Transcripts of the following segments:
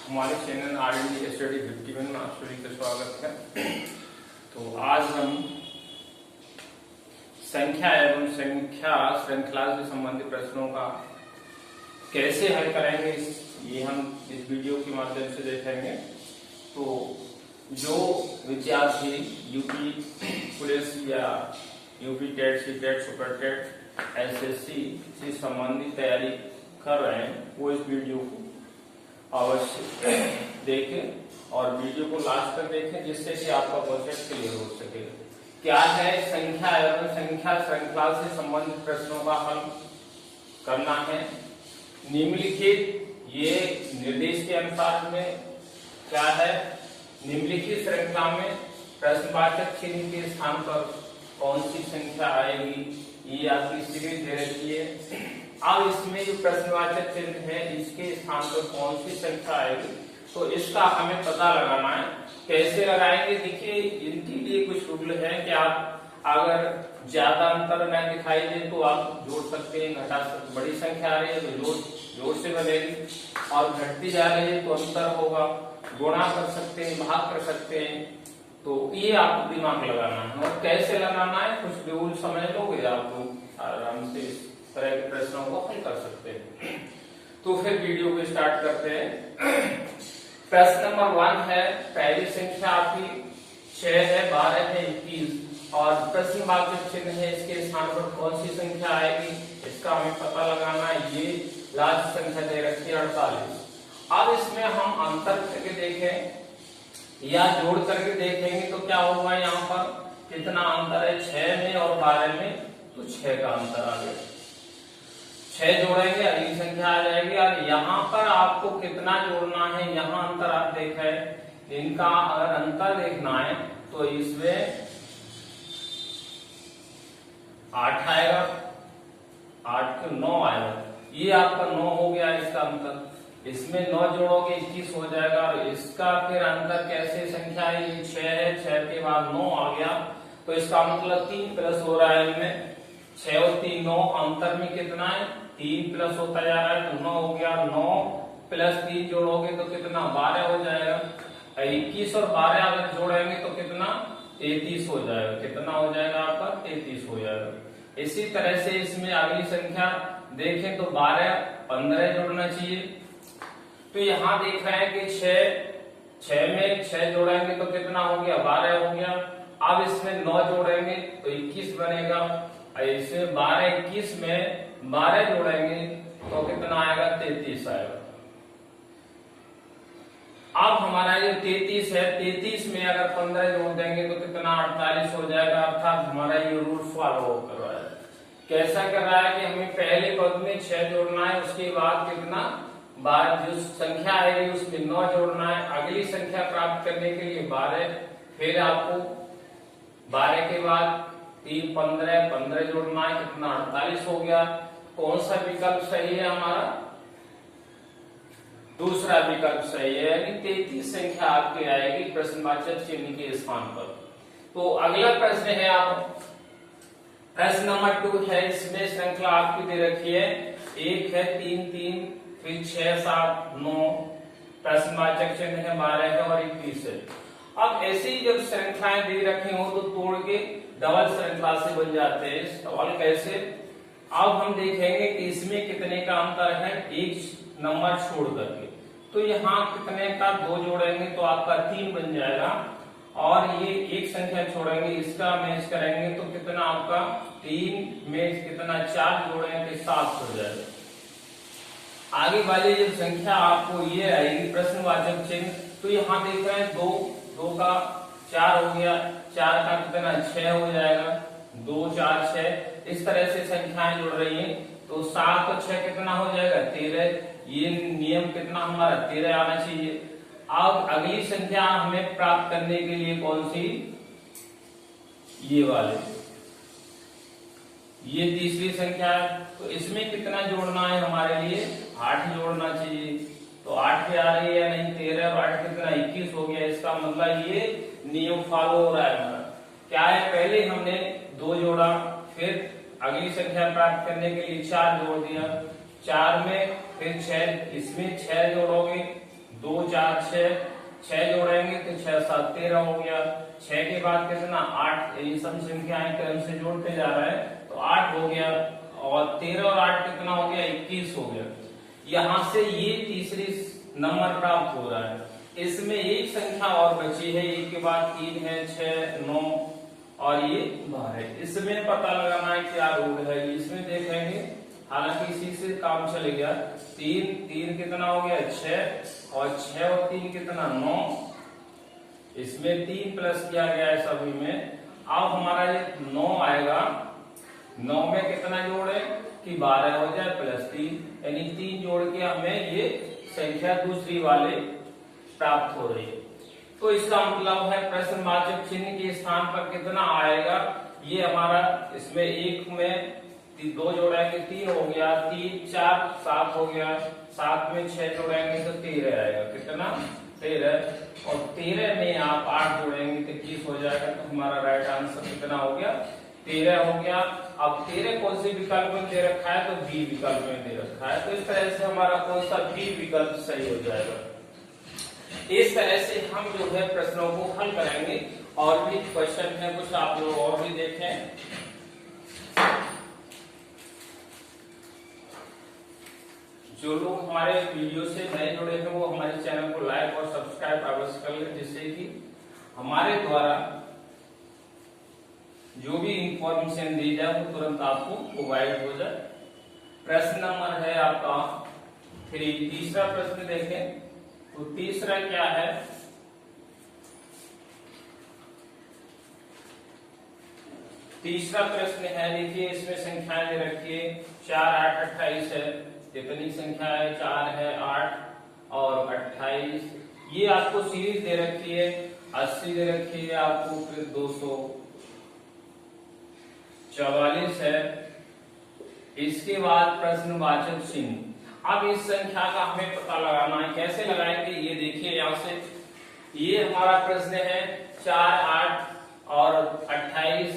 हमारे channel R&D study 51 में आप सभी का स्वागत है। तो आज हम संख्या एवं संख्या श्रृंखला से संबंधित प्रश्नों का कैसे हल करेंगे ये हम इस वीडियो के माध्यम से देखेंगे। तो जो विद्यार्थी यूपी पुलिस या UP TET, CTET, super TET, SSC से संबंधित तैयारी कर रहे हैं वो इस वीडियो को अवश्य देखें और वीडियो को लास्ट तक देखें, जिससे कि आपका कॉन्सेप्ट क्लियर हो सके। क्या है संख्या एवं संख्या श्रृंखला से संबंधित प्रश्नों का हल करना है। निम्नलिखित ये निर्देश के अनुसार में क्या है, निम्नलिखित श्रृंखला में प्रश्नवाचक चिन्ह के स्थान पर कौन सी संख्या आएगी, ये आपकी सीरीज दे रखी है। अब इसमें जो प्रश्नवाचक चिन्ह है इसके स्थान पर कौन सी संख्या आएगी, तो इसका हमें पता लगाना है। कैसे लगाएंगे, देखिए इनके लिए कुछ रूल है कि आप अगर ज्यादा अंतर न दिखाई दे तो आप जोड़ सकते हैं, घटा सकते। बड़ी संख्या आ रही है तो जोड़ से बनेगी, और घटती जा रही है तो अंतर होगा, गुणा कर सकते हैं, भाग कर सकते हैं। तो ये आपको दिमाग लगाना है, और कैसे लगाना है कुछ रूल समझ लोगे आप लोग आराम से इस तरह के प्रश्नों को हल कर सकते हैं। तो फिर वीडियो को स्टार्ट करते हैं। प्रश्न नंबर 1 है, पहली संख्या आपकी 6 है, 12 है, 21 और प्रश्नवाचक चिन्ह है, इसके स्थान पर कौन सी संख्या आएगी इसका हमें पता लगाना है। ये लास्ट संख्या दे रखी है 48। अब इसमें हम अंतर करके देखें या जोड़ करके देखेंगे तो क्या होगा, यहाँ पर कितना अंतर है 6 में और 12 में, तो 6 का अंतर आ गया। 6 जोड़ेंगे अगली संख्या आ जाएगी, और यहाँ पर आपको कितना जोड़ना है, यहाँ अंतर आप देखें, इनका अगर अंतर देखना है तो इसमें 8 आएगा, 8 को 9 आएगा, ये आपका 9 हो गया इसका अंतर। इसमें 9 जोड़ोगे 21 हो जाएगा, और इसका फिर अंतर कैसे संख्या है, ये 6 है, 6 के बाद 9 आ गया, तो इसका मतलब 3 प्लस हो रहा है इनमें। 6 और 3 9, अंतर में कितना है 3 प्लस होता जा रहा है तो 9 हो गया। 9 प्लस 3 जोड़ोगे तो कितना 12 हो जाएगा। 21 और 12 अगर जोड़ेंगे तो कितना 33 हो जाएगा। कितना हो जाएगा आपका 33 हो जाएगा। इसी तरह से इसमें अगली संख्या देखें तो 12 15 जोड़ना चाहिए। तो यहाँ देख रहे हैं कि 6 में 6 जोड़ेंगे तो कितना हो गया 12 हो गया। अब इसमें 9 जोड़ेंगे तो 21 बनेगा। इसमें 12 21 में 12 जोड़ेंगे तो कितना आएगा 33 आएगा। अब हमारा ये 33 है, 33 में अगर 15 जोड़ देंगे तो कितना 48 हो जाएगा। अर्थात हमारा ये रूल फॉलो कर रहा है। कैसा कर रहा है कि हमें पहले पद में 6 जोड़ना है, उसके बाद कितना बाद जो संख्या आएगी उसमें 9 जोड़ना है। अगली संख्या प्राप्त करने के लिए 12, फिर आपको 12 के बाद 3 15 जोड़ना है, कितना 48 हो गया। कौन सा विकल्प सही है हमारा, दूसरा विकल्प सही है, यानी 33 संख्या आपकी आएगी प्रश्नवाचक चिन्ह के स्थान पर। तो अगला प्रश्न है, आप प्रश्न नंबर 2 है, इसमें श्रृंखला आपकी दे रखी है, 1 है 3 3 फिर 6 7 9, प्रश्नवाचक चिन्ह है 12 है और 21 है। अब ऐसी जब श्रृंखलाएं दे रखी हो तो तोड़ के डबल श्रृंखला से बन जाते हैं। सवाल कैसे, अब हम देखेंगे कि इसमें कितने का अंतर है, 1 नंबर छोड़ करके। तो यहाँ कितने का 2 जोड़ेंगे तो आपका 3 बन जाएगा, और ये एक संख्या छोड़ेंगे इसका मैच करेंगे तो कितना आपका 3 में कितना 4 जोड़ेंगे 7 हो जाएगा। आगे वाली जब संख्या आपको ये आएगी प्रश्नवाचक चिन्ह, तो यहाँ देख रहे हैं 2 का 4 हो गया, 4 का कितना 6 हो जाएगा, 2 4 6, इस तरह से संख्याएं जुड़ रही हैं। तो 7 और 6 कितना हो जाएगा 13, ये नियम कितना हमारा 13 आना चाहिए। अब अगली संख्या हमें प्राप्त करने के लिए कौन सी, ये वाले, ये तीसरी संख्या है, तो इसमें कितना जोड़ना है हमारे लिए 8 जोड़ना चाहिए। तो 8 पे आ रही है नहीं 13 और 8 कितना 21 हो गया। इसका मतलब ये नियम फॉलो हो रहा है हमारा। क्या है, पहले हमने 2 जोड़ा, फिर अगली संख्या प्राप्त करने के लिए 4 जोड़ दिया, 4 में फिर 6, इसमें 6 जोड़ोगे, 2 4 6, 6 जोड़ेंगे तो 6 7 13 हो गया। 6 के बाद कितना 8, ये सब संख्याएं क्रम से जोड़ते जा रहे हैं तो 8 हो गया, और 13 और 8 कितना हो गया 21 हो गया। यहाँ से ये तीसरी नंबर प्राप्त हो रहा है। इसमें एक संख्या और बची है, एक के बाद 3 है, 6 9 और ये 12। इसमें पता लगाना है क्या रूल है, इसमें देखेंगे, हालांकि इसी से काम चल गया। 3 कितना हो गया 6, और 6 और 3 कितना 9, इसमें 3 प्लस किया गया है सभी में। अब हमारा ये 9 आएगा, 9 में कितना जोड़े कि 12 हो जाए प्लस 3, यानी 3 जोड़ के हमें ये संख्या दूसरी वाले प्राप्त हो रही है। तो इसका मतलब है प्रश्नवाचक चिन्ह के स्थान पर कितना आएगा, ये हमारा इसमें 1 में 2 जोड़ेंगे 3 हो गया, 3 4 7 हो गया, 7 में 6 जोड़ेंगे तो 13 आएगा, कितना 13, और 13 में आप 8 जोड़ेंगे तो 21 हो जाएगा। तो हमारा राइट आंसर कितना हो गया 13 हो गया। अब 13 कौन से विकल्प में दे रखा है, तो बी विकल्प में दे रखा है, तो इस तरह से हमारा कौन सा बी विकल्प सही हो जाएगा। इस तरह से हम जो है प्रश्नों को हल करेंगे। और भी क्वेश्चन है कुछ, आप लोग और भी देखें। जो लोग हमारे वीडियो से नए जुड़े हैं वो हमारे चैनल को लाइक और सब्सक्राइब अवश्य कर लें, जिससे कि हमारे द्वारा जो भी इंफॉर्मेशन दी जाए वो तुरंत आपको प्रोवाइड हो जाए। प्रश्न नंबर है आपका 3। तीसरा प्रश्न देखें, तो तीसरा क्या है, तीसरा प्रश्न है, देखिए इसमें संख्याएं दे रखी है 4 8 28 है। कितनी संख्या है 4 है 8 और 28। ये आपको सीरीज दे रखी है 80 दे रखी है आपको, फिर 244 है। इसके बाद प्रश्नवाचक चिन्ह। अब इस संख्या का हमें पता लगाना है, कैसे लगाएंगे ये देखिए। यहाँ से ये हमारा प्रश्न है 4 8 और 28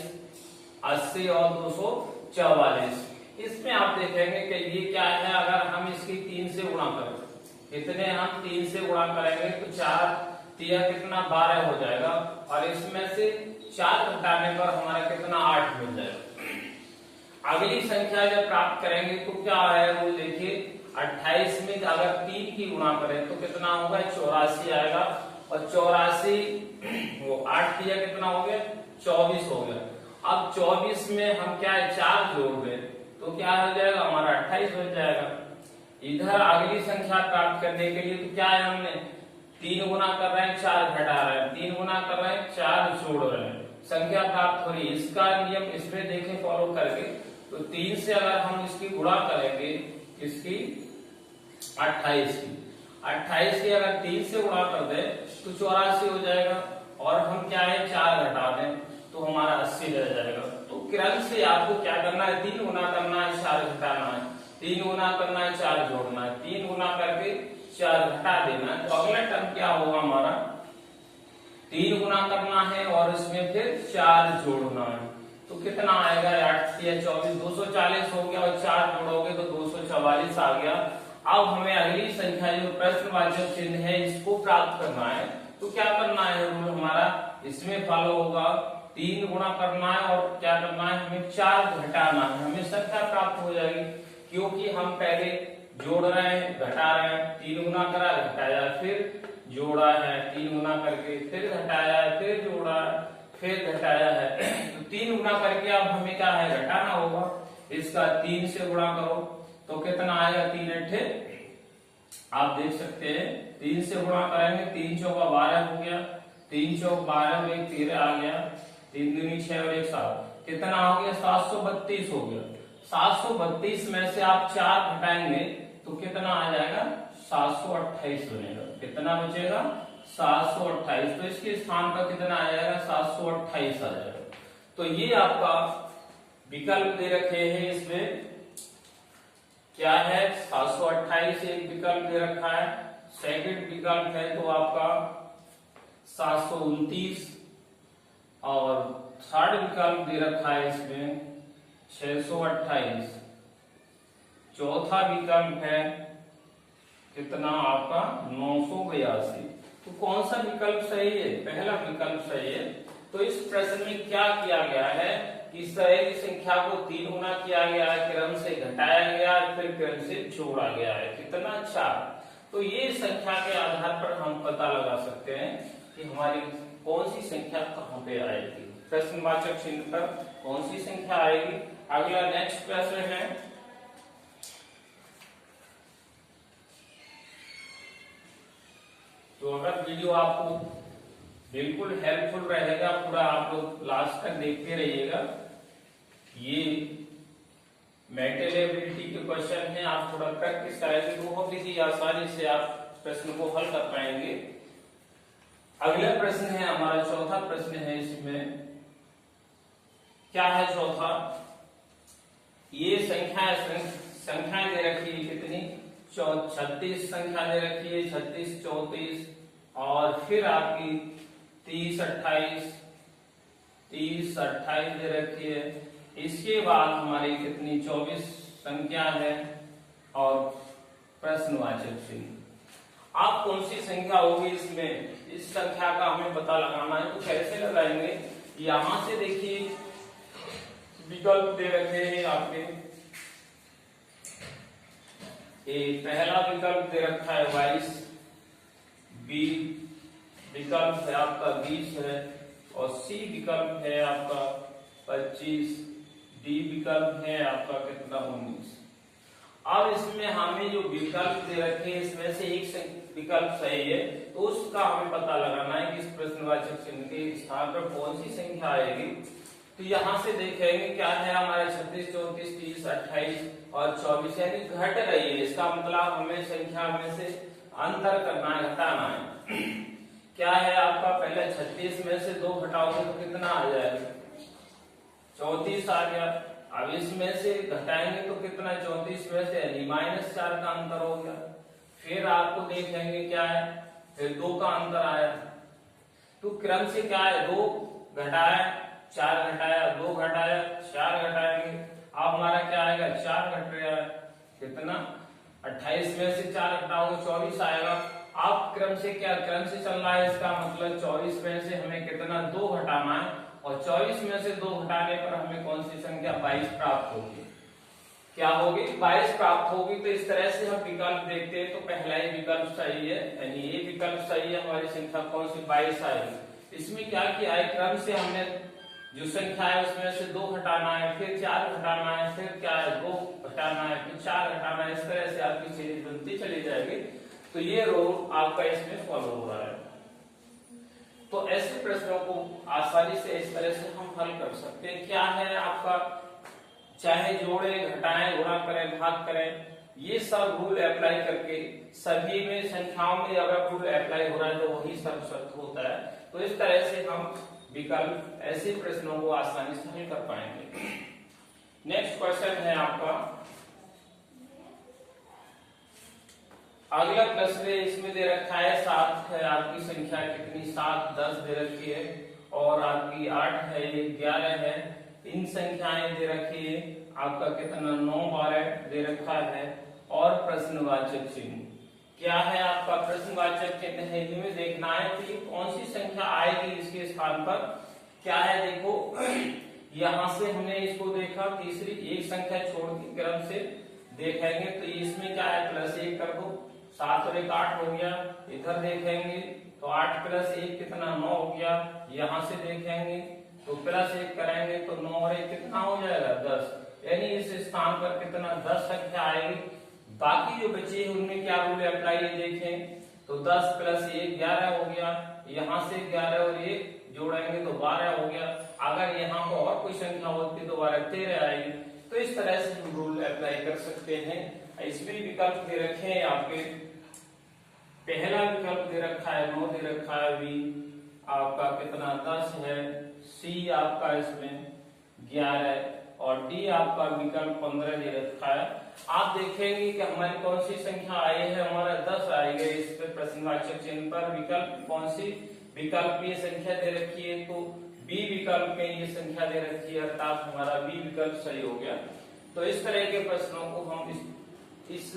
80 और 244। इसमें आप देखेंगे कि ये क्या है, अगर हम इसकी 3 से गुणा करें, इतने हम 3 से गुणा करेंगे तो 4 3 कितना 12 हो जाएगा, और इसमें से 4 घटाने पर हमारा कितना 8 मिल जाएगा। अगली संख्या जब प्राप्त करेंगे तो क्या आएगा वो देखिए, 28 में अगर 3 की गुणा करें तो कितना होगा 84 आएगा, और 84 वो 8 किया कितना हो गया 24 हो गया। अब 24 में हम क्या है 4 जोड़ दें तो क्या हो जाएगा हमारा 28 हो जाएगा। इधर अगली संख्या प्राप्त करने के लिए तो क्या है, हमने 3 गुना कर रहे हैं 4 घटा रहे हैं, 3 गुना कर रहे हैं 4 जोड़ रहे हैं, संख्या प्राप्त हो रही है। इसका नियम इसमें देखें फॉलो करके, तो 3 से अगर हम इसकी गुणा करेंगे, इसकी 28 की 28 की अगर 3 से गुणा कर दे तो 84 हो जाएगा, और हम क्या है 4 घटा दें तो हमारा 80 रह जाएगा। तो क्रम से आपको क्या करना है, 3 गुना करना है 4 घटाना है, 3 गुना करना है 4 जोड़ना है, 3 गुना करके 4 घटा देना है। तो अगला टर्म क्या होगा हमारा, 3 गुना करना है और इसमें फिर 4 जोड़ना है, तो कितना आएगा 8 या 24 240 हो गया, और 4 जोड़ोगे तो 244 आ गया। अब हमें अगली संख्या जो प्रश्नवाचक चिन्ह है इसको प्राप्त करना है, तो क्या करना है रूल हमारा इसमें फॉलो होगा, 3 गुणा करना है और क्या करना है हमें 4 घटाना है, हमें संख्या प्राप्त हो जाएगी। क्योंकि हम पहले जोड़ रहे हैं घटा रहे हैं, 3 गुना करा घटाया फिर जोड़ा है, 3 गुना करके फिर घटाया है, फिर जोड़ा है, फिर घटाया है। तो 3 गुना करके अब हमें क्या है घटाना होगा, इसका 3 से गुणा करो तो कितना आएगा 3 8, आप देख सकते हैं 3 से गुणा करेंगे 3 चौका 12 हो गया, 3 चौक 12 में 13 आ गया, 3 दूनी 6 और 1 7, कितना हो गया 732 हो गया। 732 में से आप 4 घटाएंगे तो कितना आ जाएगा 728 बनेगा, कितना बचेगा 728। तो इसके स्थान पर कितना आ जाएगा 728 आ जाएगा। तो ये आपका विकल्प दे रखे हैं, इसमें क्या है 728 एक विकल्प दे रखा है, सेकंड विकल्प है तो आपका 729, और थर्ड विकल्प दे रखा है इसमें 628, चौथा विकल्प है कितना आपका 982। तो कौन सा विकल्प सही है? पहला विकल्प सही है। तो इस प्रश्न में क्या किया गया है कि सही संख्या को 3 गुना किया गया है, क्रम से घटाया गया, फिर क्रम से जोड़ा गया है, कितना 4। तो ये संख्या के आधार पर हम पता लगा सकते हैं कि हमारी कौन सी संख्या कहां पे आएगी, प्रश्नवाचक चिन्ह पर कौन सी संख्या आएगी। अगला नेक्स्ट प्रश्न है, तो अगर वीडियो आपको बिल्कुल हेल्पफुल रहेगा, पूरा आप लोग लास्ट तक देखते रहिएगा। ये मेंटेलेबिलिटी के क्वेश्चन है, आप थोड़ा प्रैक्टिस करेंगे तो बहुत ही आसानी से आप प्रश्न को हल कर पाएंगे। अगला प्रश्न है हमारा, चौथा प्रश्न है। इसमें क्या है चौथा? ये संख्याएं दे रखी है कितनी? 36 संख्या दे रखी है, 36, 34 और फिर आपकी 30, 28 दे रखी है। इसके बाद हमारी कितनी 24 संख्या है और प्रश्नवाचक चिन्ह। आप कौन सी संख्या होगी इसमें, इस संख्या का हमें पता लगाना है। तो कैसे लगाएंगे? यहां से देखिए विकल्प दे रखे हैं आपके। पहला विकल्प दे रखा है 22, बी विकल्प है आपका 20 है और सी विकल्प है आपका 25, डी विकल्प है आपका कितना 19। अब इसमें हमें जो विकल्प दे रखे हैं इसमें से एक विकल्प सही है, तो उसका हमें पता लगाना है कि इस प्रश्नवाचक चिन्ह के स्थान पर कौन सी संख्या आएगी। तो यहाँ से देखेंगे क्या है हमारा 36, 34, 30, 28 और 24 यानी घट रही है। इसका मतलब हमें संख्या में से अंतर करना है, घटाना है। क्या है आपका? पहले 36 में से 2 घटाओगे तो कितना आ जाएगा? 34 आ गया। अब इसमें से घटाएंगे तो कितना? 34 में से -4 का अंतर हो गया। फिर आपको देखेंगे क्या है, फिर 2 का अंतर आया। तो क्रम से क्या है? 2 घटाया, 4 घटाया, 2 घटाया, 4 घटाएंगे। अब हमारा क्या आएगा? 4 घट रहा है, कितना? 28 में से 4 घटाओगे 24 आएगा। अब क्रम से क्या, क्रम से चल रहा है, इसका मतलब 24 में से हमें कितना 2 घटाना है और 24 में से 2 घटाने पर हमें कौन सी संख्या 22 प्राप्त होगी। क्या होगी? 22 प्राप्त होगी। तो इस तरह से हम विकल्प देखते हैं तो पहला ही विकल्प सही है, यानी ये विकल्प सही है। हमारी संख्या कौन सी 22 आएगी। इसमें क्या किया है, क्रम से हमने जो संख्या है उसमें से 2 घटाना है, फिर 4 घटाना है, फिर क्या है 2 घटाना है, फिर 4 घटाना है। इस तरह से आपकी सीरीज बनती चली जाएगी। तो ये रूल आपका इसमें फॉलो हो रहा है। तो ऐसे प्रश्नों को आसानी से इस तरह से हम हल कर सकते हैं। क्या है आपका, चाहे जोड़े, घटाएं, गुणा करें, भाग करें, ये सब रूल अप्लाई करके सभी में संख्याओं में अगर रूल अप्लाई हो रहा है तो वही सर्वश्रेष्ठ होता है। तो इस तरह से हम विकल्प ऐसे प्रश्नों को आसानी से हल कर पाएंगे। नेक्स्ट क्वेश्चन है आपका, अगला प्रश्न है। इसमें दे रखा है 7 है आपकी संख्या कितनी? 7, 10 दे रखी है और आपकी 8 है, ये 11 है। इन संख्याएं दे रखी है आपका कितना? 9, 12 दे रखा है और प्रश्नवाचक चिन्ह क्या है आपका? प्रश्नवाचक चिन्ह है, इनमें देखना है कि कौन सी संख्या आएगी इसके स्थान पर। क्या है देखो, यहां से हमने इसको देखा, तीसरी एक संख्या छोड़ के क्रम से देखेंगे तो इसमें क्या है? +1 कर दो, 7 और 1 8 हो गया। इधर देखेंगे तो 8 + 1 कितना? 9 हो गया। यहाँ से देखेंगे तो +1 करेंगे तो 9 और 1 कितना हो जाएगा? 10। यानी इस स्थान पर कितना? 10 संख्या आएगी। बाकी जो बचे उनमें क्या रूल अप्लाई है देखें तो 10 + 1 11 हो गया। यहाँ से 11 और 1 जोड़ेंगे तो 12 हो गया। अगर यहाँ पर और कोई संख्या होती तो 13 आएगी। तो इस तरह से हम रूल अप्लाई कर सकते हैं। इसमें विकल्प दे रखे हैं आपके, पहला विकल्प दे रखा है 9 दे रखा है, बी आपका कितना 10 है, सी आपका इसमें 11 और डी आपका विकल्प 15 दे रखा है। आप देखेंगे कि हमारी कौन सी संख्या आई है? हमारा 10 आएगा। इस पर प्रश्नवाचक चिन्ह पर विकल्प कौन सी विकल्प ये संख्या दे रखी है तो बी विकल्प में ये संख्या दे रखी है, अर्थात हमारा बी विकल्प सही हो गया। तो इस तरह के प्रश्नों को हम इस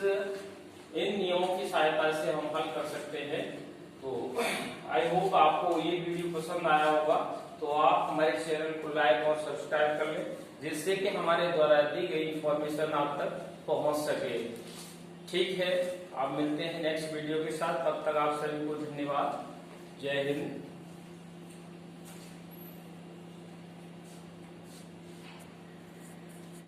इन नियमों की सहायता से हम हल कर सकते हैं। तो आई होप आपको ये वीडियो पसंद आया होगा, तो आप हमारे चैनल को लाइक और सब्सक्राइब कर लें, जिससे कि हमारे द्वारा दी गई इंफॉर्मेशन आप तक पहुंच सके। ठीक है, आप मिलते हैं नेक्स्ट वीडियो के साथ, तब तक आप सभी को धन्यवाद। जय हिंद।